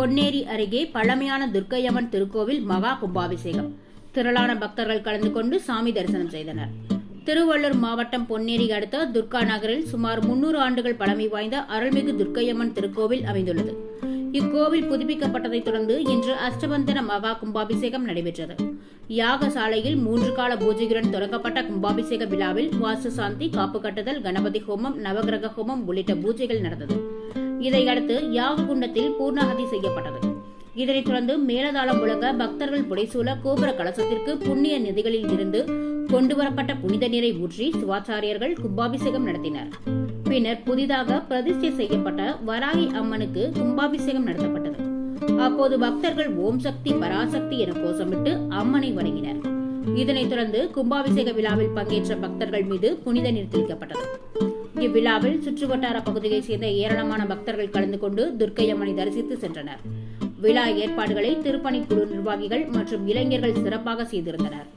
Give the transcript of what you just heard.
பொன்னேரி அருகே பழமையான துர்க்கையம்மன் திருக்கோவில் மகா கும்பாபிஷேகம். திரளான பக்தர்கள் கலந்து கொண்டு சாமி தரிசனம் செய்தனர். திருவள்ளூர் மாவட்டம் பொன்னேரி அடுத்த துர்கா நகரில் சுமார் 300 ஆண்டுகள் பழமை வாய்ந்த அருள்மிகு துர்க்கையம்மன் திருக்கோவில் அமைந்துள்ளது. இக்கோவில் புதுப்பிக்கப்பட்டதைத் தொடர்ந்து இன்று அஷ்டபந்தன மகா கும்பாபிஷேகம் நடைபெற்றது. யாகசாலையில் 3 கால பூஜையுடன் தொடங்கப்பட்ட கும்பாபிஷேக விழாவில் வாஸ்து சாந்தி, காப்பு கட்டுதல், கணபதி ஹோமம், நவகிரக ஹோமம் உள்ளிட்ட பூஜைகள் நடந்தது. இதையடுத்து யாக குண்டத்தில் பூர்ணாகதி செய்யப்பட்டது. இதனைத் தொடர்ந்து மேலதாளம் முழங்க பக்தர்கள் புடைசூழ கோபுர கலசத்திற்கு புண்ணிய நதிகளில் இருந்து கொண்டுவரப்பட்ட புனித நீரை ஊற்றி சிவாச்சாரியர்கள் கும்பாபிஷேகம் நடத்தினர். பின்னர் புதிதாக பிரதிஷ்டை செய்யப்பட்ட வராகி அம்மனுக்கு கும்பாபிஷேகம் நடத்தப்பட்டது. அப்போது பக்தர்கள் ஓம் சக்தி பராசக்தி என கோஷமிட்டு அம்மனை வணங்கினர். இதனைத் தொடர்ந்து கும்பாபிஷேக விழாவில் பங்கேற்ற பக்தர்கள் மீது புனித நீர் தெளிக்கப்பட்டது. இவ்விழாவில் சுற்றுவட்டார பகுதியைச் சேர்ந்த ஏராளமான பக்தர்கள் கலந்து கொண்டு துர்க்கையம்மனை தரிசித்து சென்றனர். விழா ஏற்பாடுகளை திருப்பணிக்குழு நிர்வாகிகள் மற்றும் இளைஞர்கள் சிறப்பாக செய்திருந்தனர்.